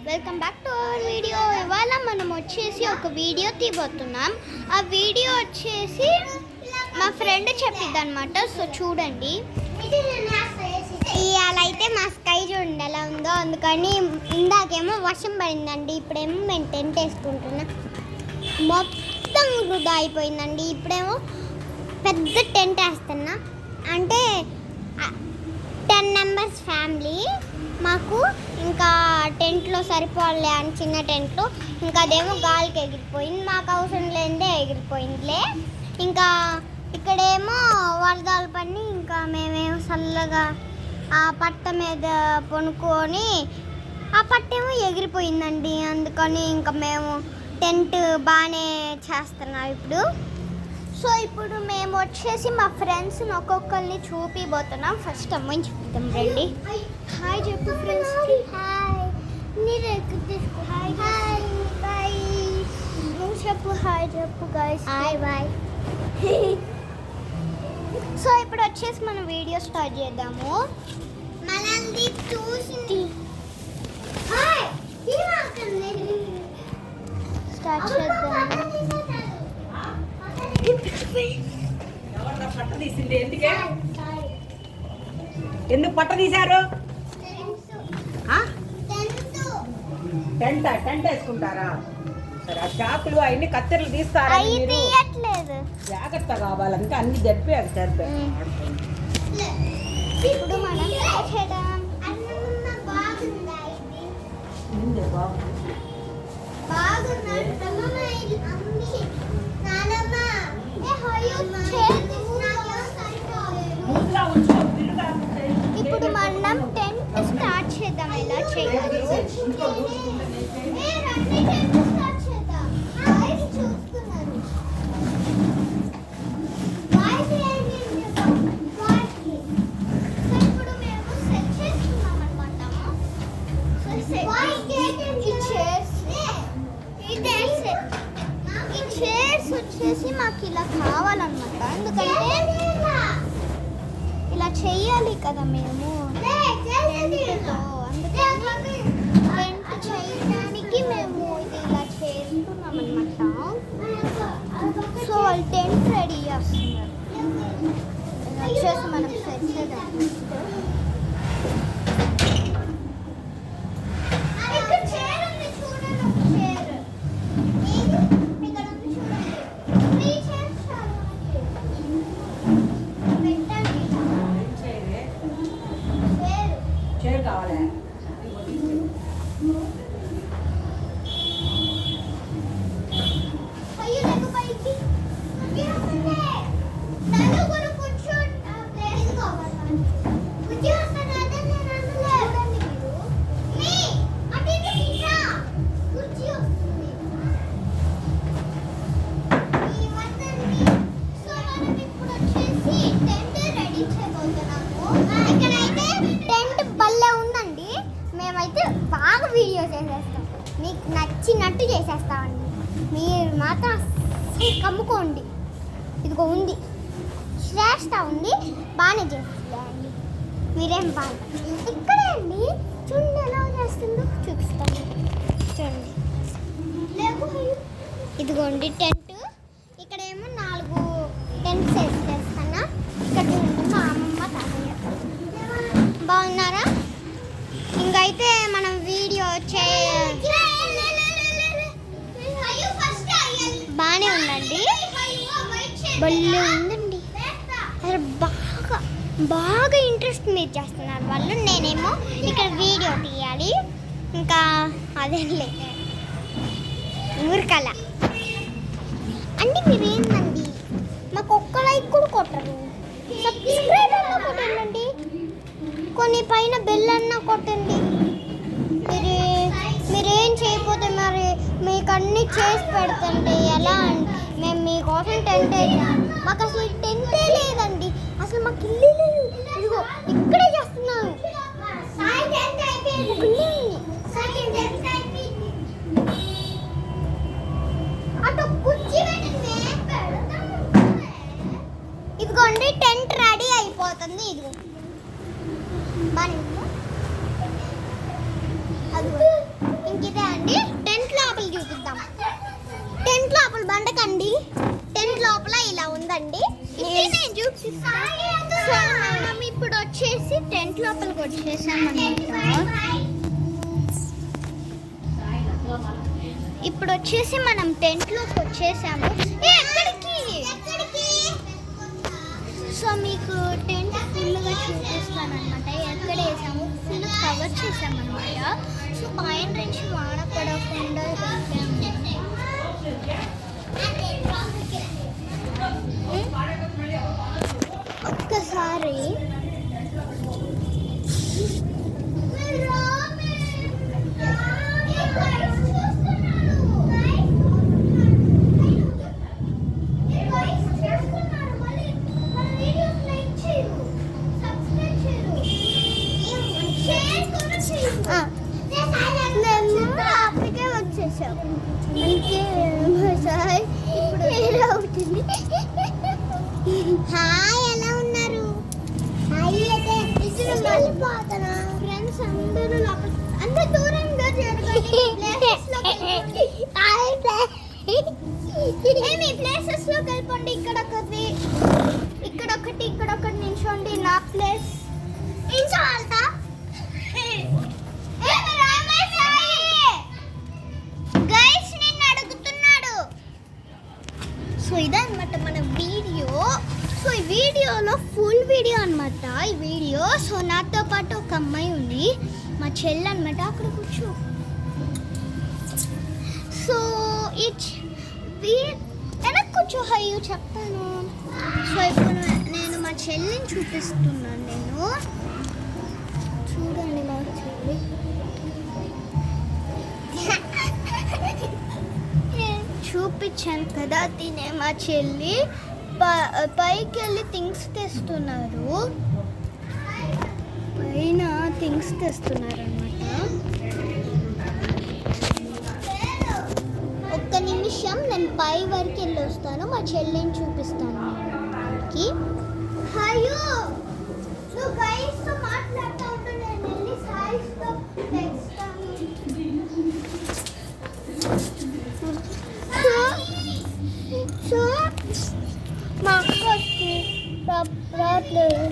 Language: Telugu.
Welcome back to our video. ఇవాళ మనం వచ్చేసి ఒక వీడియో తీయబోతున్నాం. ఆ వీడియో వచ్చేసి మా ఫ్రెండ్ చెప్పిద్ది అనమాట. సో చూడండి. ఇవాళ అయితే మా స్కై చూడండి ఎలా ఉందో. అందుకని ఇందాకేమో వర్షం పడిందండి, ఇప్పుడేమో మేము టెంట్ వేసుకుంటున్నాం. మొత్తం వృధా అయిపోయిందండి. ఇప్పుడేమో పెద్ద టెంట్ వేస్తున్నా. అంటే 10 మెంబర్స్ ఫ్యామిలీ మాకు. ఇంకా టెంట్లో సరిపోలే అని చిన్న టెంట్లో. ఇంకా అదేమో గాలికి ఎగిరిపోయింది, మాకు అవసరం లేనిదే ఎగిరిపోయిందిలే. ఇంకా ఇక్కడేమో వరదలు పని. ఇంకా మేమేమో చల్లగా ఆ పట్ట మీద పనుకొని ఆ పట్టేమో ఎగిరిపోయిందండి. అందుకని ఇంకా మేము టెంట్ బాగానే చేస్తున్నాం ఇప్పుడు. సో ఇప్పుడు మేము వచ్చేసి మా ఫ్రెండ్స్ని ఒక్కొక్కరిని చూపిపోతున్నాం. ఫస్ట్ అమ్మని చూపిద్దాం రండి. హాయ్ చెప్పు ఫ్రెండ్స్. హాయ్ మీరు తీసుకో. Hi hi bye. నువ్వు చెప్పు హాయ్ చెప్పు గైస్. Hi bye. సో ఇప్పుడు వచ్చేసి మనం వీడియో స్టార్ట్ చేద్దాము. మనల్ని చూసి స్టార్ట్ చేద్దాం. ఎందుకు పట్ట తీశారు? టెంట్ వేసుకుంటారా? సరే, ఆ చాకులు అవన్నీ కత్తెరలు తీస్తారా? జాగ్రత్త కావాలంటే అన్ని జరిపి అవి సరిపోయి. ఇప్పుడు మనం చేద్దాం. ఇప్పుడు మనం టెంట్ స్టార్ట్ చేద్దాం. ఎలా చేయాలి వచ్చేసి మాకు ఇలా కావాలన్నమాట. ఎందుకంటే ఇలా చెయ్యాలి కదా మేము టెంట్తో. అందుకని టెంట్ చేయడానికి మేము ఇది ఇలా చేస్తున్నాం అనమాట. సో వాళ్ళు టెంట్ రెడీ చేస్తున్నారు. వచ్చేసి మనం సెట్ చేద్దాం. వీడియో చేసేస్తాం, మీకు నచ్చినట్టు చేసేస్తామండి. మీరు మాత్రం కమ్ముకోండి. ఇదిగో ఉంది, శ్రేష్ట ఉంది, బాగానే చేస్తుందండి. మీరేం బాగా ఇక్కడే అండి. చూడండి ఎలా చేస్తుందో చూపిస్తాను. చూడండి, ఇదిగోండి టెంట్. ఇక్కడేమో 4 టెంట్స్ వేసేస్తాను. ఇక్కడ చూడండి మా అమ్మమ్మ తాతయ్య బాగున్నారా. ఇంకైతే మనం వీడియో బాగానే ఉందండి, బళ్ళు ఉందండి. అసలు బాగా ఇంట్రెస్ట్ మీరు చేస్తున్నారు వాళ్ళు. నేనేమో ఇక్కడ వీడియో తీయాలి. ఇంకా అదే ఊరికల అంటే మీరేందండి మాకు ఒక్క లైక్ కూడా కొట్టరు. సబ్స్క్రైబ్ అన్నా కొట్టండి, కొన్ని పైన బెల్ అన్నా కొట్టండి. మీరేం చేయకపోతే మరి మీకు అన్నీ చేసి పెడుతుంటే ఎలా అండి? మేము మీకోసం టెంట్ వేసాం, మాకు అసలు టెంటే లేదండి. అసలు మాకు ఇల్లు లేదు. ఇదిగో ఇక్కడే చేస్తున్నాను. ఇదిగోండి టెంట్ రెడీ అయిపోతుంది. ఇదిగో బాగా వండకండి. టెంట్ లోపల ఇలా ఉందండి. నేను చూపిస్తాను. సో మనం ఇప్పుడు వచ్చేసి టెంట్ లోపలికి వచ్చేసామన్నమాట. ఇప్పుడు వచ్చేసి మనం టెంట్ లోకి వచ్చేసాము. ఎక్కడికి? సో మీకు టెంట్ ఫుల్గా చూపిస్తానమాట. ఎక్కడ వేసాము ఫుల్ కవర్ చేసామన్నమాట. సో పైన నుంచి వాన పడకుండా ఒక్కసారి అప్పటికే వచ్చేసాం. అవుతుంది. హాయ్, ఎలా ఉన్నారు? ఫ్రెండ్స్ అందరూ అందరూ దూరంగా ప్లేసెస్ లో కలిపండి. ఇక్కడ ఒకటి నిల్చోండి. నా ప్లేస్ నిల్చోవాలతా. గైస్ నిన్ను అడుగుతున్నాడు. సో ఇదన్నమాట మన వీడియో. సో ఈ వీడియోలో ఫుల్ వీడియో అనమాట ఈ వీడియో. సో నాతో పాటు ఒక అమ్మాయి ఉంది, మా చెల్లి అనమాట. అక్కడ కూర్చో. సో వెనక్కి కూర్చో. హయ్యో చెప్తాను. సో ఇప్పుడు నేను మా చెల్లిని చూపిస్తున్నాను. నేను చూడండి మా చెల్లి. చూపించాను కదా, తినే మా చెల్లి. పైకి వెళ్ళి థింగ్స్ తెస్తున్నారు. పైన థింగ్స్ తెస్తున్నారు అన్నమాట. ఒక్క నిమిషం, నేను పై వరకు వెళ్ళి వస్తాను. మా చెల్లిని చూపిస్తాను వాళ్ళకి. అయ్యో నువ్వు గైస్తో మాట్లాడుతూ ఉంటే నేను వెళ్ళి సాయిస్తో తెస్తాను. సో మా అక్క రావట్లేదు.